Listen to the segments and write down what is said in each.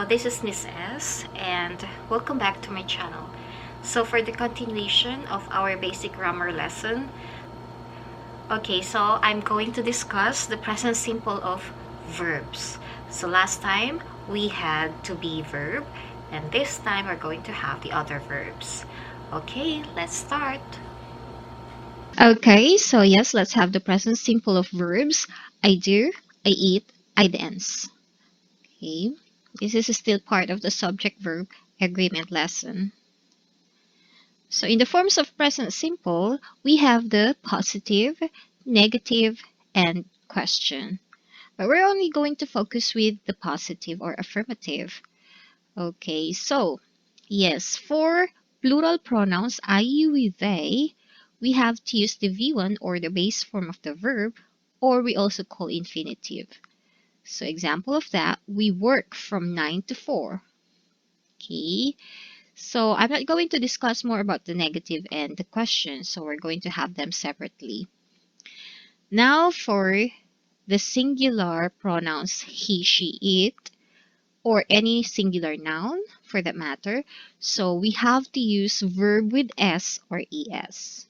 This is Miss S, and welcome back to my channel. So for the continuation of our basic grammar lesson, I'm going to discuss the present simple of verbs. So last time we had to be verb, and this time we're going to have the other verbs. Okay, let's start. Okay, so yes, let's have the present simple of verbs. I do, I eat, I dance. Okay, this is still part of the subject-verb agreement lesson. So in the forms of present simple, we have the positive, negative, and question. But we're only going to focus with the positive or affirmative. Okay, so yes, for plural pronouns I, you, we, they, we have to use the V1 or the base form of the verb, or we also call infinitive. So example of that, we work from 9 to 4. Okay, so I'm not going to discuss more about the negative and the question, so we're going to have them separately. Now for the singular pronouns he, she, it, or any singular noun for that matter. So we have to use verb with S or ES.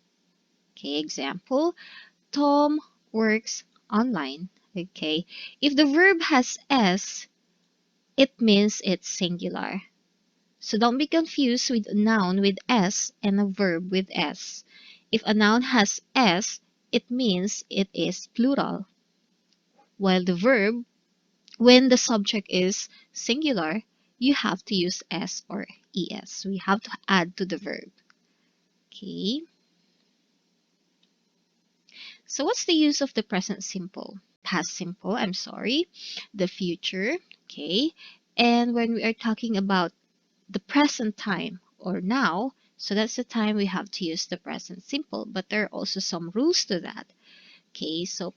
Okay, example, Tom works online. Okay, if the verb has S, it means it's singular. So don't be confused with a noun with S and a verb with S. If a noun has S, it means it is plural, while the verb, when the subject is singular, you have to use S or ES. We have to add to the verb. Okay. So what's the use of the present simple? Past simple, I'm sorry. The future. Okay. And when we are talking about the present time or now, so that's the time we have to use the present simple. But there are also some rules to that. Okay. So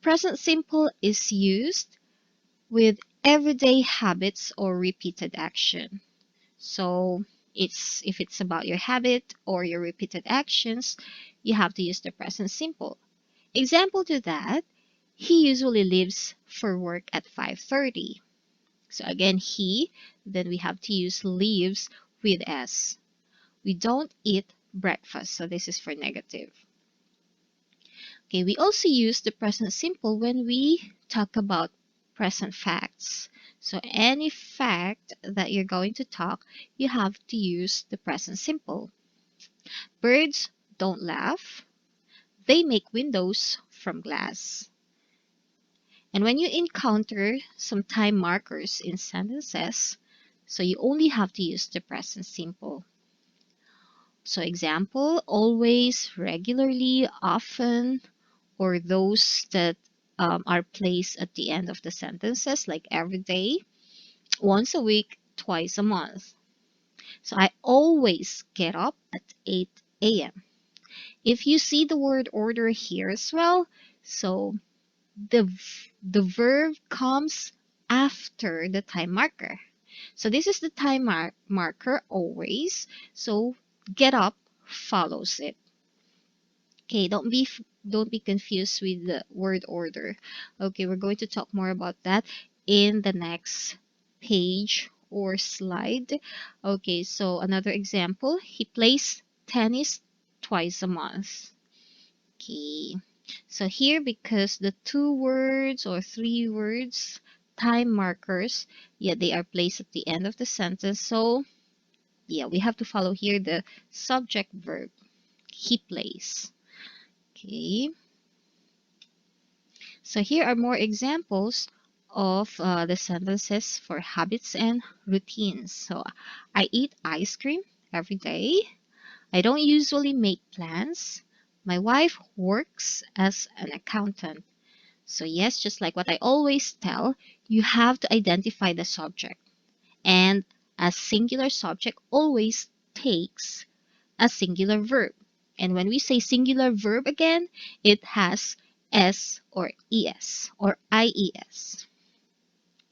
present simple is used with everyday habits or repeated action. So if it's about your habit or your repeated actions, you have to use the present simple. Example to that, he usually leaves for work at 5:30. So again, he, then we have to use leaves with S. We don't eat breakfast, so this is for negative. Okay, we also use the present simple when we talk about present facts. So any fact that you're going to talk, you have to use the present simple. Birds don't laugh. They make windows from glass. And when you encounter some time markers in sentences, so you only have to use the present simple. So example, always, regularly, often, or those that are placed at the end of the sentences, like every day, once a week, twice a month. So I always get up at 8 a.m. If you see the word order here as well, so the verb comes after the time marker. So this is the time marker always. So get up follows it. Okay, don't be confused with the word order. Okay, we're going to talk more about that in the next page or slide. Okay, so another example, he plays tennis twice a month. Okay. So here, because the two words or three words, time markers, yeah, they are placed at the end of the sentence. So yeah, we have to follow here the subject verb. He plays. Okay. So here are more examples of the sentences for habits and routines. So I eat ice cream every day. I don't usually make plans. My wife works as an accountant. So yes, just like what I always tell, you have to identify the subject. And a singular subject always takes a singular verb. And when we say singular verb again, it has S or ES or IES.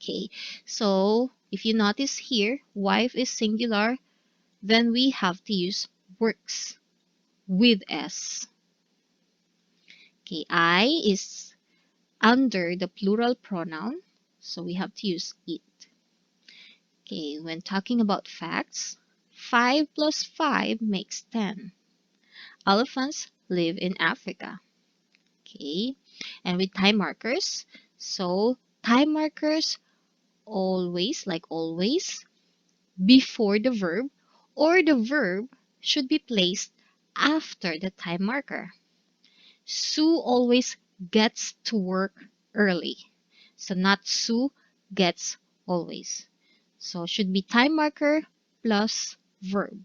Okay, so if you notice here, wife is singular, then we have to use works with S. Okay, I is under the plural pronoun, so we have to use it. Okay, when talking about facts, 5 plus 5 makes 10. Elephants live in Africa. Okay, and with time markers, so time markers always, like always, before the verb, or the verb should be placed after the time marker. Sue always gets to work early. So not Sue gets always. So should be time marker plus verb.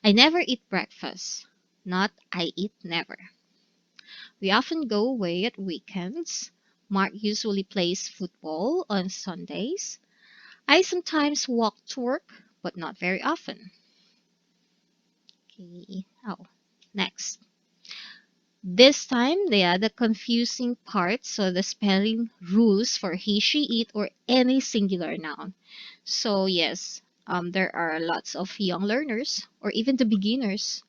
I never eat breakfast. Not I eat never. We often go away at weekends. Mark usually plays football on Sundays. I sometimes walk to work, but not very often. Okay. Oh, next. This time, they are the confusing part, so the spelling rules for he, she, it, or any singular noun. So yes, there are lots of young learners, or even the beginners.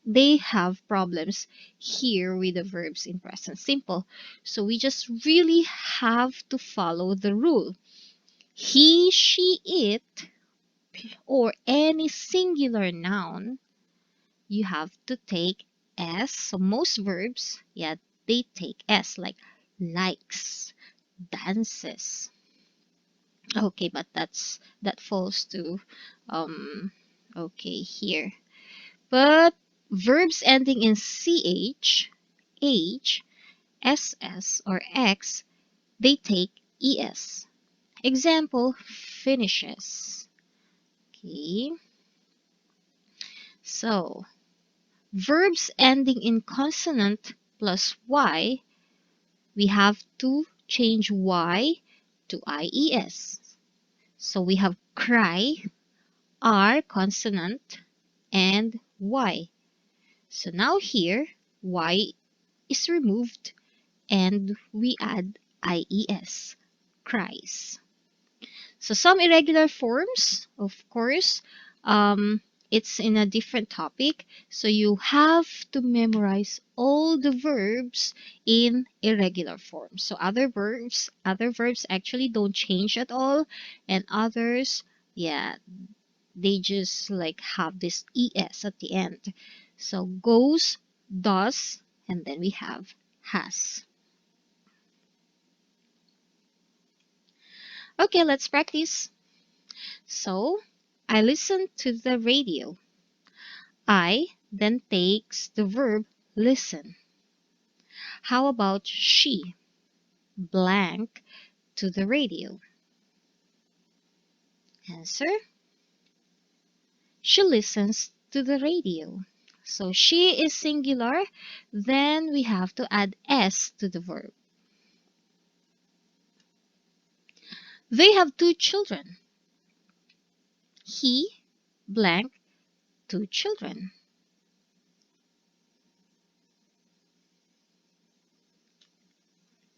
They have problems here with the verbs in present simple. So we just really have to follow the rule. He, she, it, or any singular noun, you have to take S. So most verbs, yeah, they take S, like likes, dances. Okay, but that falls to okay here. But verbs ending in ch, h, ss, or x, they take es. Example, finishes. Okay, so verbs ending in consonant plus y, we have to change y to ies. So we have cry, r consonant, and y. So now here, y is removed and we add ies, cries. So some irregular forms, of course, it's in a different topic. So you have to memorize all the verbs in irregular form. So other verbs actually don't change at all, and others, yeah, they just like have this es at the end. So goes, does, and then we have has. Okay, let's practice. So I listen to the radio. I then takes the verb listen. How about she blank to the radio? Answer. She listens to the radio. So she is singular, then we have to add s to the verb. They have two children. He blank two children.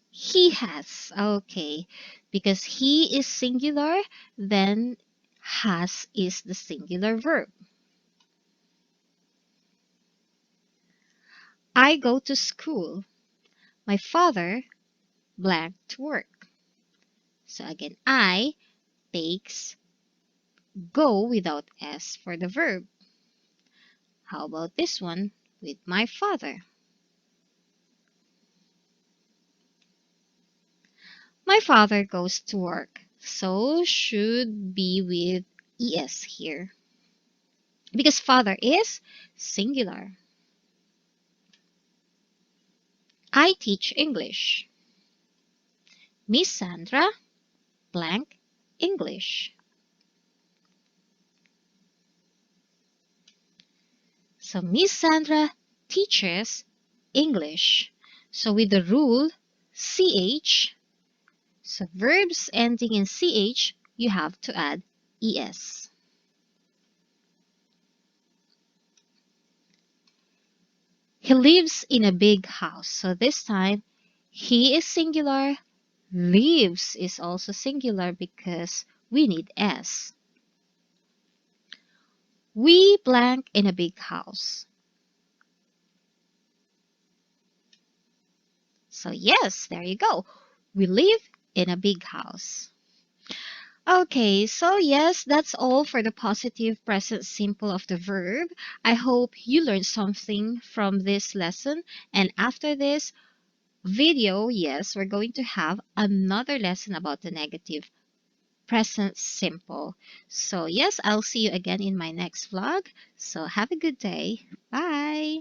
He has. Okay. Because he is singular, then has is the singular verb. I go to school. My father blank to work. So again, I takes go without s for the verb. How about this one with my father? My father goes to work. So should be with es here. Because father is singular. I teach English. Miss Sandra blank English. So Miss Sandra teaches English. So with the rule ch, so verbs ending in ch, you have to add es. He lives in a big house. So this time, he is singular, lives is also singular because we need s. We blank in a big house. So yes, there you go. We live in a big house. Okay, so yes, that's all for the positive present simple of the verb. I hope you learned something from this lesson. And after this video, yes, we're going to have another lesson about the negative present simple. So, yes, I'll see you again in my next vlog. So, have a good day. Bye.